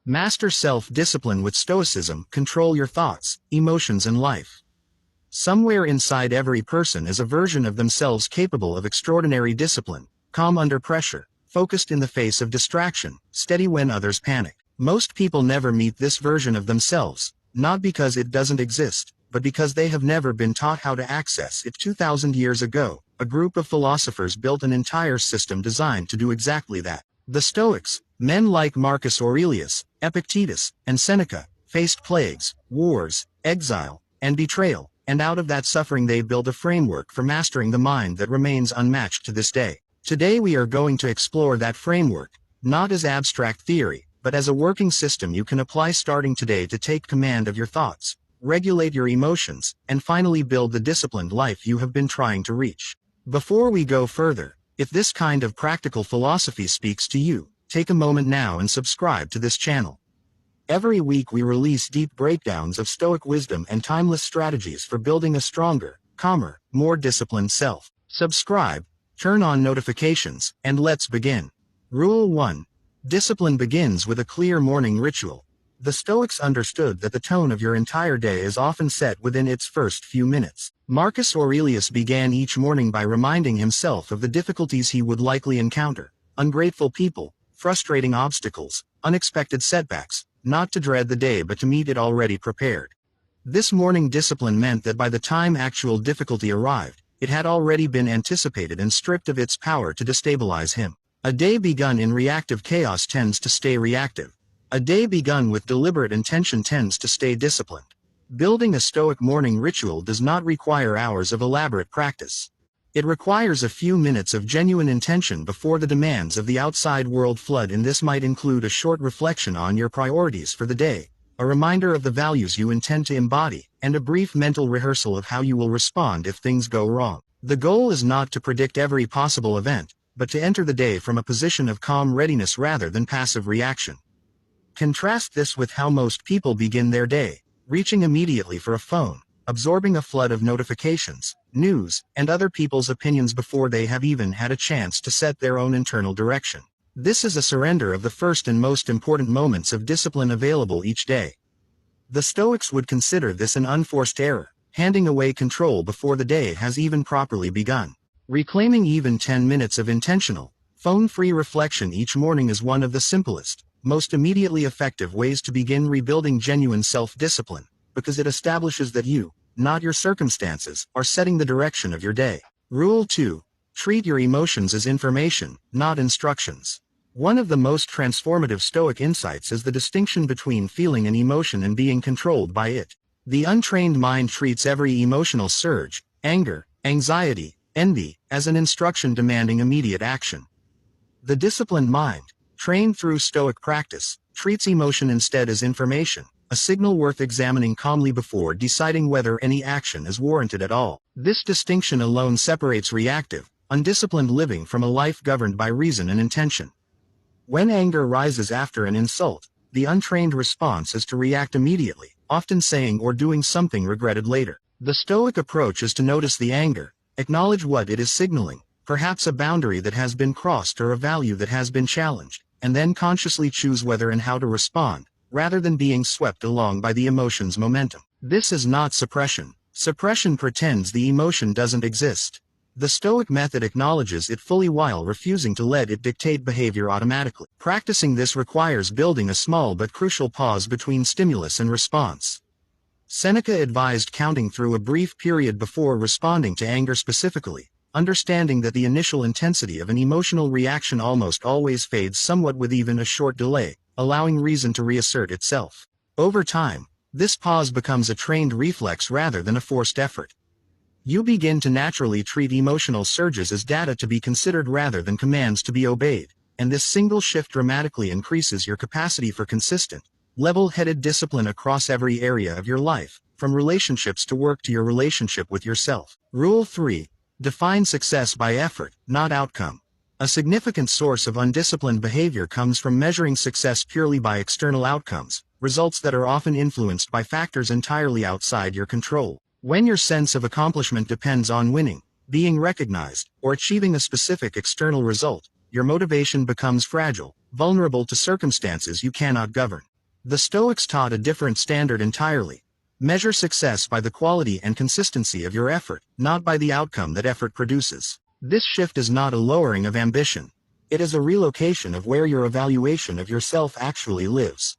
Master self-discipline with Stoicism. Control your thoughts, emotions and life. Somewhere inside every person is a version of themselves capable of extraordinary discipline, calm under pressure, focused in the face of distraction, steady when others panic. Most people never meet this version of themselves, not because it doesn't exist, but because they have never been taught how to access it. 2,000 years ago, a group of philosophers built an entire system designed to do exactly that. The Stoics, men like Marcus Aurelius, Epictetus, and Seneca, faced plagues, wars, exile, and betrayal, and out of that suffering they built a framework for mastering the mind that remains unmatched to this day. Today we are going to explore that framework, not as abstract theory, but as a working system you can apply starting today to take command of your thoughts, regulate your emotions, and finally build the disciplined life you have been trying to reach. Before we go further, if this kind of practical philosophy speaks to you, take a moment now and subscribe to this channel. Every week we release deep breakdowns of Stoic wisdom and timeless strategies for building a stronger, calmer, more disciplined self. Subscribe, turn on notifications, and let's begin. Rule 1. Discipline begins with a clear morning ritual. The Stoics understood that the tone of your entire day is often set within its first few minutes. Marcus Aurelius began each morning by reminding himself of the difficulties he would likely encounter: ungrateful people, frustrating obstacles, unexpected setbacks, not to dread the day but to meet it already prepared. This morning discipline meant that by the time actual difficulty arrived, it had already been anticipated and stripped of its power to destabilize him. A day begun in reactive chaos tends to stay reactive. A day begun with deliberate intention tends to stay disciplined. Building a Stoic morning ritual does not require hours of elaborate practice. It requires a few minutes of genuine intention before the demands of the outside world flood in. This might include a short reflection on your priorities for the day, a reminder of the values you intend to embody, and a brief mental rehearsal of how you will respond if things go wrong. The goal is not to predict every possible event, but to enter the day from a position of calm readiness rather than passive reaction. Contrast this with how most people begin their day, reaching immediately for a phone, absorbing a flood of notifications, news, and other people's opinions before they have even had a chance to set their own internal direction. This is a surrender of the first and most important moments of discipline available each day. The Stoics would consider this an unforced error, handing away control before the day has even properly begun. Reclaiming even 10 minutes of intentional, phone-free reflection each morning is one of the simplest, most immediately effective ways to begin rebuilding genuine self-discipline, because it establishes that you, not your circumstances, are setting the direction of your day. Rule 2. Treat your emotions as information, not instructions. One of the most transformative Stoic insights is the distinction between feeling an emotion and being controlled by it. The untrained mind treats every emotional surge, anger, anxiety, envy, as an instruction demanding immediate action. The disciplined mind, trained through Stoic practice, treats emotion instead as information, a signal worth examining calmly before deciding whether any action is warranted at all. This distinction alone separates reactive, undisciplined living from a life governed by reason and intention. When anger rises after an insult, the untrained response is to react immediately, often saying or doing something regretted later. The Stoic approach is to notice the anger, acknowledge what it is signaling, perhaps a boundary that has been crossed or a value that has been challenged, and then consciously choose whether and how to respond, rather than being swept along by the emotion's momentum. This is not suppression. Suppression pretends the emotion doesn't exist. The Stoic method acknowledges it fully while refusing to let it dictate behavior automatically. Practicing this requires building a small but crucial pause between stimulus and response. Seneca advised counting through a brief period before responding to anger specifically, understanding that the initial intensity of an emotional reaction almost always fades somewhat with even a short delay, allowing reason to reassert itself. Over time, this pause becomes a trained reflex rather than a forced effort. You begin to naturally treat emotional surges as data to be considered rather than commands to be obeyed, and this single shift dramatically increases your capacity for consistent, level-headed discipline across every area of your life, from relationships to work to your relationship with yourself. Rule 3. Define success by effort, not outcome. A significant source of undisciplined behavior comes from measuring success purely by external outcomes, results that are often influenced by factors entirely outside your control. When your sense of accomplishment depends on winning, being recognized, or achieving a specific external result, your motivation becomes fragile, vulnerable to circumstances you cannot govern. The Stoics taught a different standard entirely. Measure success by the quality and consistency of your effort, not by the outcome that effort produces. This shift is not a lowering of ambition. It is a relocation of where your evaluation of yourself actually lives.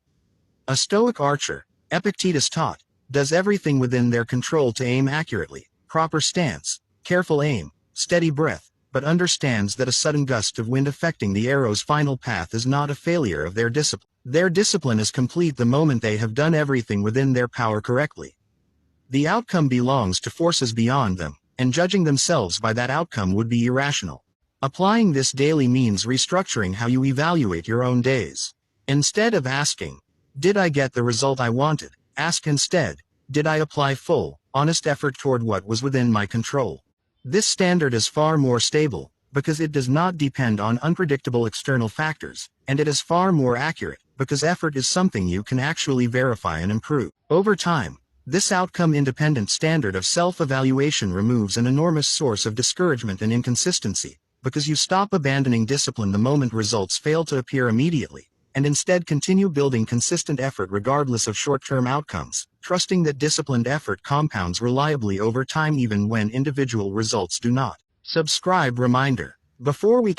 A Stoic archer, Epictetus taught, does everything within their control to aim accurately, proper stance, careful aim, steady breath, but understands that a sudden gust of wind affecting the arrow's final path is not a failure of their discipline. Their discipline is complete the moment they have done everything within their power correctly. The outcome belongs to forces beyond them, and judging themselves by that outcome would be irrational. Applying this daily means restructuring how you evaluate your own days. Instead of asking, "Did I get the result I wanted?" ask instead, "Did I apply full, honest effort toward what was within my control?" This standard is far more stable, because it does not depend on unpredictable external factors, and it is far more accurate, because effort is something you can actually verify and improve. Over time, this outcome-independent standard of self-evaluation removes an enormous source of discouragement and inconsistency, because you stop abandoning discipline the moment results fail to appear immediately, and instead continue building consistent effort regardless of short-term outcomes, trusting that disciplined effort compounds reliably over time even when individual results do not. Subscribe reminder. Before we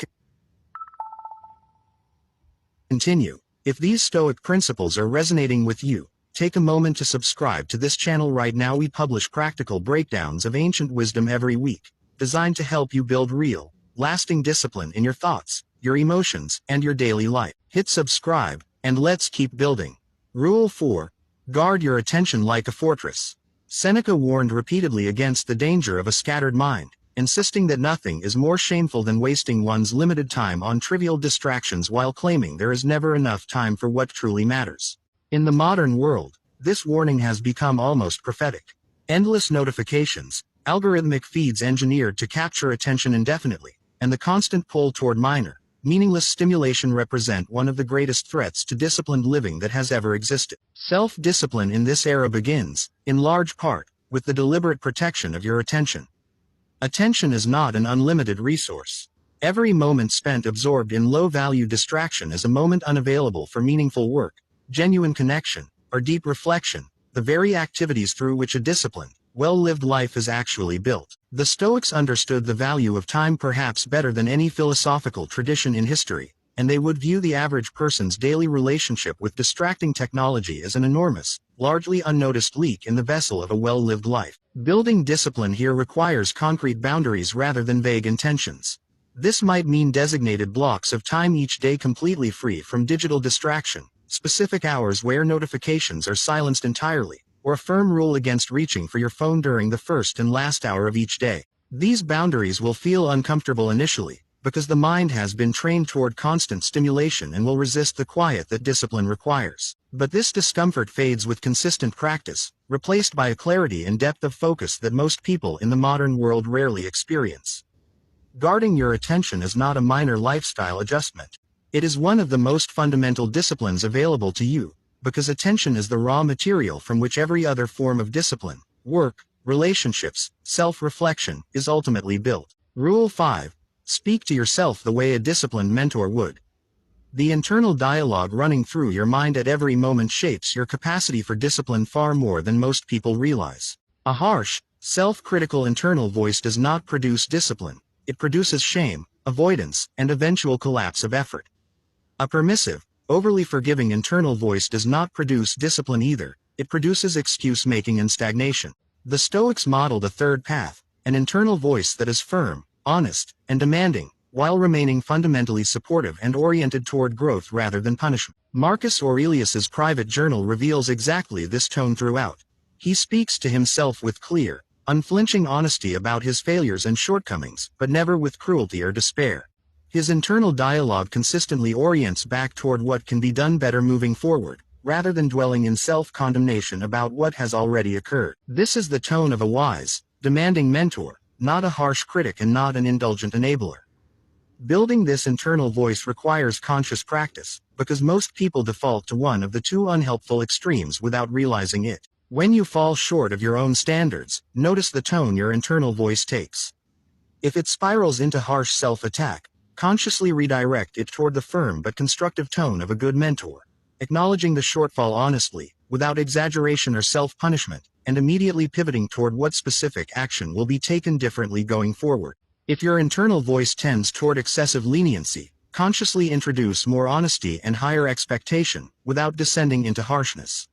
continue, if these Stoic principles are resonating with you, take a moment to subscribe to this channel right now. We publish practical breakdowns of ancient wisdom every week, designed to help you build real, lasting discipline in your thoughts, your emotions, and your daily life. Hit subscribe, and let's keep building. Rule 4. Guard your attention like a fortress. Seneca warned repeatedly against the danger of a scattered mind, insisting that nothing is more shameful than wasting one's limited time on trivial distractions while claiming there is never enough time for what truly matters. In the modern world, this warning has become almost prophetic. Endless notifications, algorithmic feeds engineered to capture attention indefinitely, and the constant pull toward minor, meaningless stimulation represent one of the greatest threats to disciplined living that has ever existed. Self-discipline in this era begins, in large part, with the deliberate protection of your attention. Attention is not an unlimited resource. Every moment spent absorbed in low-value distraction is a moment unavailable for meaningful work, genuine connection, or deep reflection, the very activities through which a disciplined, well-lived life is actually built. The Stoics understood the value of time perhaps better than any philosophical tradition in history, and they would view the average person's daily relationship with distracting technology as an enormous, largely unnoticed leak in the vessel of a well-lived life. Building discipline here requires concrete boundaries rather than vague intentions. This might mean designated blocks of time each day completely free from digital distraction, specific hours where notifications are silenced entirely, or a firm rule against reaching for your phone during the first and last hour of each day. These boundaries will feel uncomfortable initially, because the mind has been trained toward constant stimulation and will resist the quiet that discipline requires. But this discomfort fades with consistent practice, replaced by a clarity and depth of focus that most people in the modern world rarely experience. Guarding your attention is not a minor lifestyle adjustment. It is one of the most fundamental disciplines available to you, because attention is the raw material from which every other form of discipline, work, relationships, self-reflection, is ultimately built. Rule 5. Speak to yourself the way a disciplined mentor would. The internal dialogue running through your mind at every moment shapes your capacity for discipline far more than most people realize. A harsh, self-critical internal voice does not produce discipline. It produces shame, avoidance, and eventual collapse of effort. A permissive, overly forgiving internal voice does not produce discipline either. It produces excuse-making and stagnation. The Stoics modeled a third path, an internal voice that is firm, honest, and demanding, while remaining fundamentally supportive and oriented toward growth rather than punishment. Marcus Aurelius's private journal reveals exactly this tone throughout. He speaks to himself with clear, unflinching honesty about his failures and shortcomings, but never with cruelty or despair. His internal dialogue consistently orients back toward what can be done better moving forward, rather than dwelling in self-condemnation about what has already occurred. This is the tone of a wise, demanding mentor, not a harsh critic and not an indulgent enabler. Building this internal voice requires conscious practice, because most people default to one of the two unhelpful extremes without realizing it. When you fall short of your own standards, notice the tone your internal voice takes. If it spirals into harsh self-attack, consciously redirect it toward the firm but constructive tone of a good mentor. acknowledging the shortfall honestly, without exaggeration or self-punishment, and immediately pivoting toward what specific action will be taken differently going forward. If your internal voice tends toward excessive leniency, consciously introduce more honesty and higher expectation, without descending into harshness.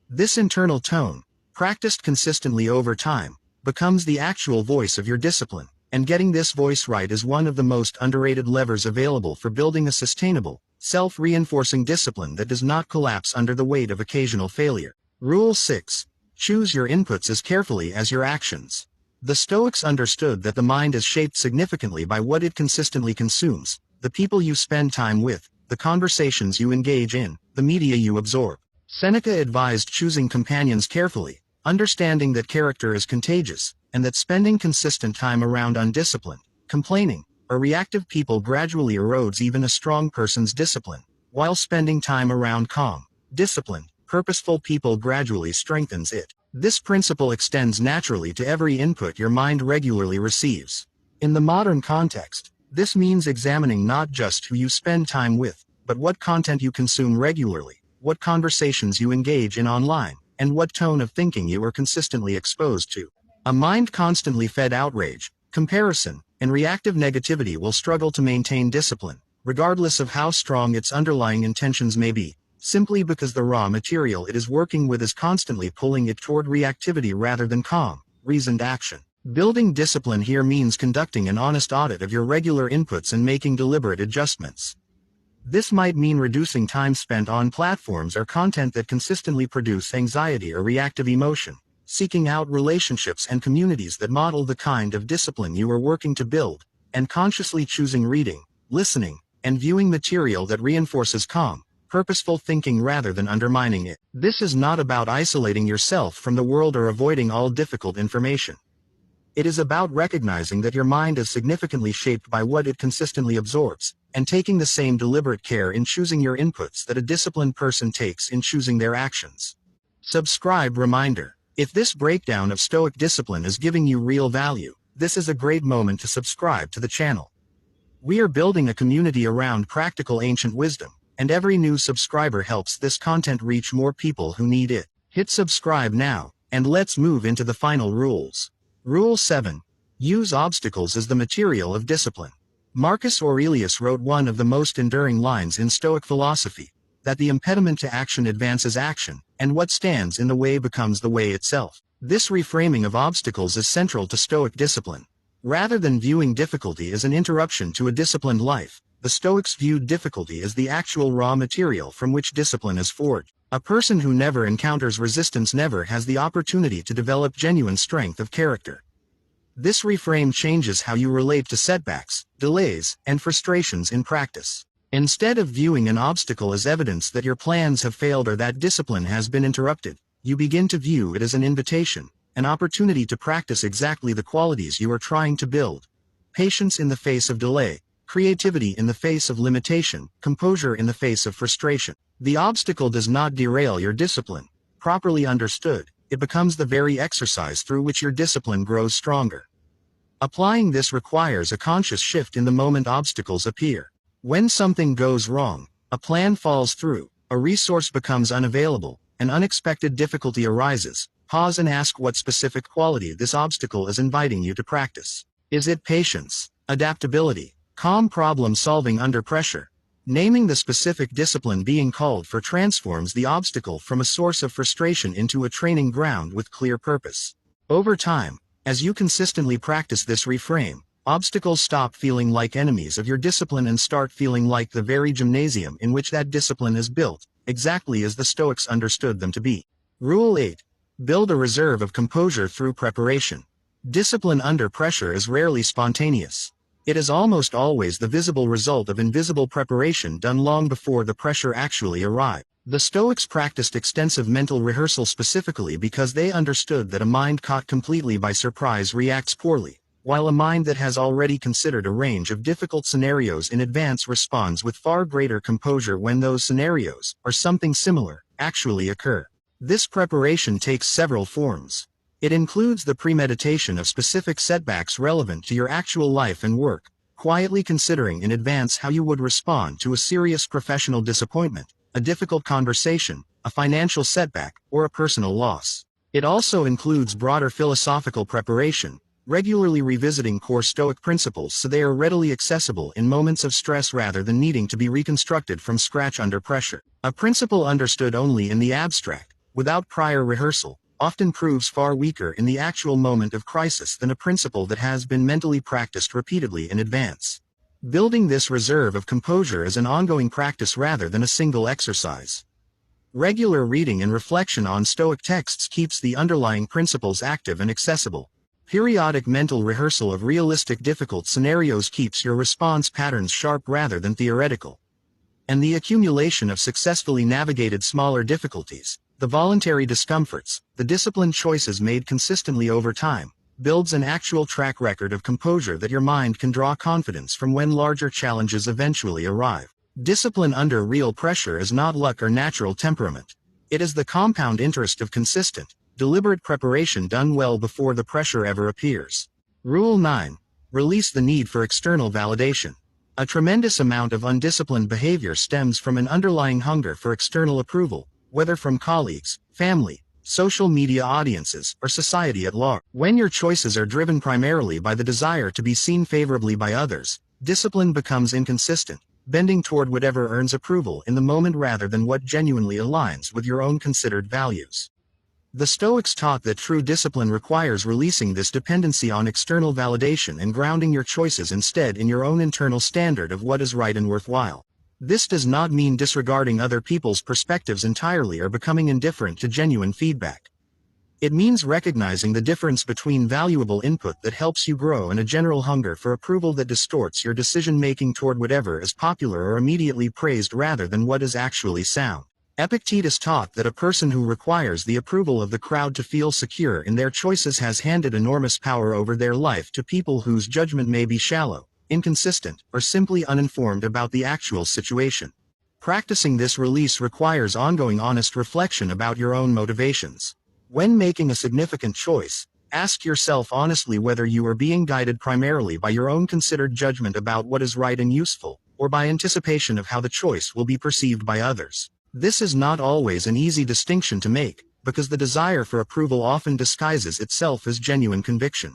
This internal tone, practiced consistently over time, becomes the actual voice of your discipline, and getting this voice right is one of the most underrated levers available for building a sustainable, self-reinforcing discipline that does not collapse under the weight of occasional failure. Rule 6. Choose your inputs as carefully as your actions. The Stoics understood that the mind is shaped significantly by what it consistently consumes, the people you spend time with, the conversations you engage in, the media you absorb. Seneca advised choosing companions carefully, understanding that character is contagious, and that spending consistent time around undisciplined, complaining, or reactive people gradually erodes even a strong person's discipline, while spending time around calm, disciplined, purposeful people gradually strengthens it. This principle extends naturally to every input your mind regularly receives. In the modern context, this means examining not just who you spend time with, but what content you consume regularly, what conversations you engage in online, and what tone of thinking you are consistently exposed to. A mind constantly fed outrage, comparison, and reactive negativity will struggle to maintain discipline, regardless of how strong its underlying intentions may be, simply because the raw material it is working with is constantly pulling it toward reactivity rather than calm, reasoned action. Building discipline here means conducting an honest audit of your regular inputs and making deliberate adjustments. This might mean reducing time spent on platforms or content that consistently produce anxiety or reactive emotion, seeking out relationships and communities that model the kind of discipline you are working to build, and consciously choosing reading, listening, and viewing material that reinforces calm, purposeful thinking rather than undermining it. This is not about isolating yourself from the world or avoiding all difficult information. It is about recognizing that your mind is significantly shaped by what it consistently absorbs, and taking the same deliberate care in choosing your inputs that a disciplined person takes in choosing their actions. Subscribe reminder. If this breakdown of Stoic discipline is giving you real value, this is a great moment to subscribe to the channel. We are building a community around practical ancient wisdom, and every new subscriber helps this content reach more people who need it. Hit subscribe now, and let's move into the final rules. Rule 7. Use obstacles as the material of discipline. Marcus Aurelius wrote one of the most enduring lines in Stoic philosophy, that the impediment to action advances action, and what stands in the way becomes the way itself. This reframing of obstacles is central to Stoic discipline. Rather than viewing difficulty as an interruption to a disciplined life, the Stoics viewed difficulty as the actual raw material from which discipline is forged. A person who never encounters resistance never has the opportunity to develop genuine strength of character. This reframe changes how you relate to setbacks, delays, and frustrations in practice. Instead of viewing an obstacle as evidence that your plans have failed or that discipline has been interrupted, you begin to view it as an invitation, an opportunity to practice exactly the qualities you are trying to build. Patience in the face of delay, creativity in the face of limitation, composure in the face of frustration. The obstacle does not derail your discipline. Properly understood, it becomes the very exercise through which your discipline grows stronger. Applying this requires a conscious shift in the moment obstacles appear. When something goes wrong, a plan falls through, a resource becomes unavailable, an unexpected difficulty arises, pause and ask what specific quality this obstacle is inviting you to practice. Is it patience, adaptability, calm problem solving under pressure? Naming the specific discipline being called for transforms the obstacle from a source of frustration into a training ground with clear purpose. Over time, as you consistently practice this reframe, obstacles stop feeling like enemies of your discipline and start feeling like the very gymnasium in which that discipline is built, exactly as the Stoics understood them to be. Rule 8. Build a reserve of composure through preparation. Discipline under pressure is rarely spontaneous. It is almost always the visible result of invisible preparation done long before the pressure actually arrived. The Stoics practiced extensive mental rehearsal specifically because they understood that a mind caught completely by surprise reacts poorly, while a mind that has already considered a range of difficult scenarios in advance responds with far greater composure when those scenarios, or something similar, actually occur. This preparation takes several forms. It includes the premeditation of specific setbacks relevant to your actual life and work, quietly considering in advance how you would respond to a serious professional disappointment, a difficult conversation, a financial setback, or a personal loss. It also includes broader philosophical preparation, regularly revisiting core Stoic principles so they are readily accessible in moments of stress rather than needing to be reconstructed from scratch under pressure. A principle understood only in the abstract, without prior rehearsal, often proves far weaker in the actual moment of crisis than a principle that has been mentally practiced repeatedly in advance. Building this reserve of composure is an ongoing practice rather than a single exercise. Regular reading and reflection on Stoic texts keeps the underlying principles active and accessible. Periodic mental rehearsal of realistic difficult scenarios keeps your response patterns sharp rather than theoretical. And the accumulation of successfully navigated smaller difficulties, the voluntary discomforts, the disciplined choices made consistently over time, builds an actual track record of composure that your mind can draw confidence from when larger challenges eventually arrive. Discipline under real pressure is not luck or natural temperament. It is the compound interest of consistent, deliberate preparation done well before the pressure ever appears. Rule 9. Release the need for external validation. A tremendous amount of undisciplined behavior stems from an underlying hunger for external approval, whether from colleagues, family, social media audiences, or society at large. When your choices are driven primarily by the desire to be seen favorably by others, discipline becomes inconsistent, bending toward whatever earns approval in the moment rather than what genuinely aligns with your own considered values. The Stoics taught that true discipline requires releasing this dependency on external validation and grounding your choices instead in your own internal standard of what is right and worthwhile. This does not mean disregarding other people's perspectives entirely or becoming indifferent to genuine feedback. It means recognizing the difference between valuable input that helps you grow and a general hunger for approval that distorts your decision-making toward whatever is popular or immediately praised rather than what is actually sound. Epictetus taught that a person who requires the approval of the crowd to feel secure in their choices has handed enormous power over their life to people whose judgment may be shallow, inconsistent, or simply uninformed about the actual situation. Practicing this release requires ongoing honest reflection about your own motivations. When making a significant choice, ask yourself honestly whether you are being guided primarily by your own considered judgment about what is right and useful, or by anticipation of how the choice will be perceived by others. This is not always an easy distinction to make, because the desire for approval often disguises itself as genuine conviction.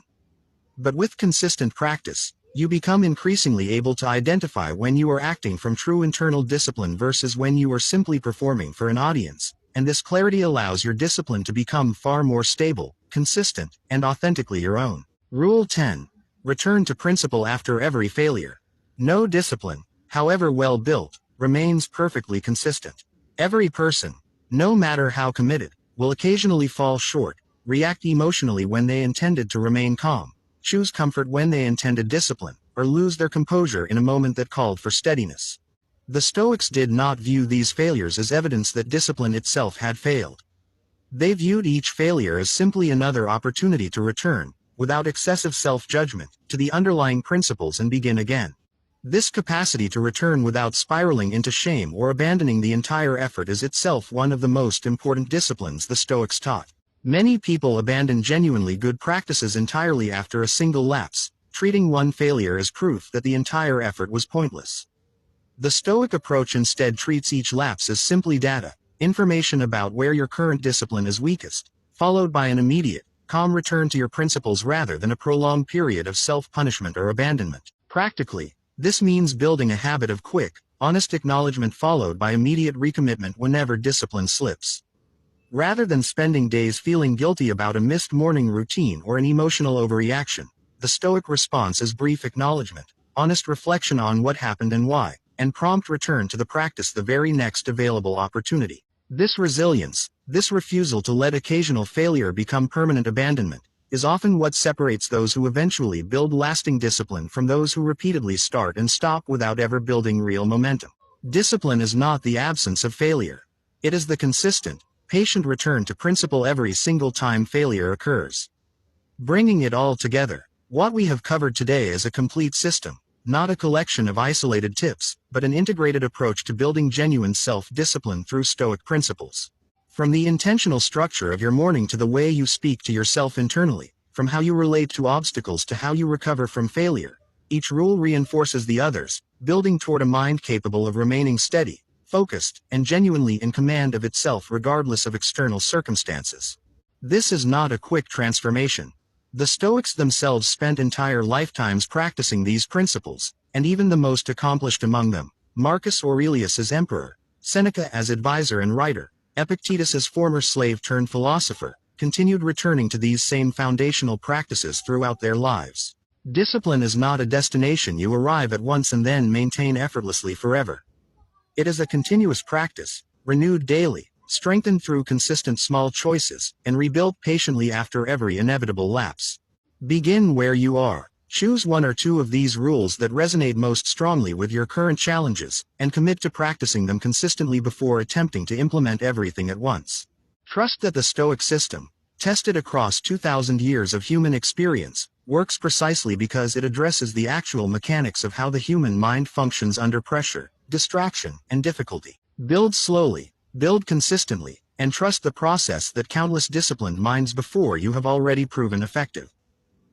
But with consistent practice, you become increasingly able to identify when you are acting from true internal discipline versus when you are simply performing for an audience, and this clarity allows your discipline to become far more stable, consistent, and authentically your own. Rule 10. Return to principle after every failure. No discipline, however well built, remains perfectly consistent. Every person, no matter how committed, will occasionally fall short, react emotionally when they intended to remain calm, choose comfort when they intended discipline, or lose their composure in a moment that called for steadiness. The Stoics did not view these failures as evidence that discipline itself had failed. They viewed each failure as simply another opportunity to return, without excessive self-judgment, to the underlying principles and begin again. This capacity to return without spiraling into shame or abandoning the entire effort is itself one of the most important disciplines the Stoics taught. Many people abandon genuinely good practices entirely after a single lapse, treating one failure as proof that the entire effort was pointless. The Stoic approach instead treats each lapse as simply data, information about where your current discipline is weakest, followed by an immediate, calm return to your principles rather than a prolonged period of self-punishment or abandonment. Practically, this means building a habit of quick, honest acknowledgement followed by immediate recommitment whenever discipline slips. Rather than spending days feeling guilty about a missed morning routine or an emotional overreaction, the Stoic response is brief acknowledgement, honest reflection on what happened and why, and prompt return to the practice the very next available opportunity. This resilience, this refusal to let occasional failure become permanent abandonment, is often what separates those who eventually build lasting discipline from those who repeatedly start and stop without ever building real momentum. Discipline is not the absence of failure. It is the consistent, patient return to principle every single time failure occurs. Bringing it all together, what we have covered today is a complete system, not a collection of isolated tips, but an integrated approach to building genuine self-discipline through Stoic principles. From the intentional structure of your morning to the way you speak to yourself internally, from how you relate to obstacles to how you recover from failure, each rule reinforces the others, building toward a mind capable of remaining steady, focused, and genuinely in command of itself regardless of external circumstances. This is not a quick transformation. The Stoics themselves spent entire lifetimes practicing these principles, and even the most accomplished among them, Marcus Aurelius as emperor, Seneca as advisor and writer, Epictetus as former slave-turned-philosopher, continued returning to these same foundational practices throughout their lives. Discipline is not a destination you arrive at once and then maintain effortlessly forever. It is a continuous practice, renewed daily, strengthened through consistent small choices, and rebuilt patiently after every inevitable lapse. Begin where you are. Choose one or two of these rules that resonate most strongly with your current challenges, and commit to practicing them consistently before attempting to implement everything at once. Trust that the Stoic system, tested across 2,000 years of human experience, works precisely because it addresses the actual mechanics of how the human mind functions under pressure, distraction, and difficulty. Build slowly, build consistently, and trust the process that countless disciplined minds before you have already proven effective.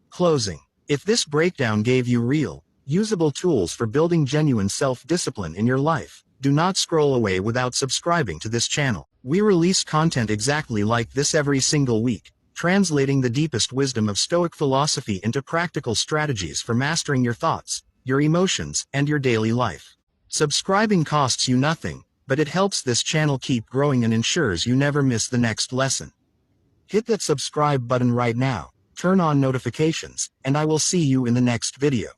Closing. If this breakdown gave you real, usable tools for building genuine self-discipline in your life, do not scroll away without subscribing to this channel. We release content exactly like this every single week, translating the deepest wisdom of Stoic philosophy into practical strategies for mastering your thoughts, your emotions, and your daily life. Subscribing costs you nothing, but it helps this channel keep growing and ensures you never miss the next lesson. Hit that subscribe button right now, turn on notifications, and I will see you in the next video.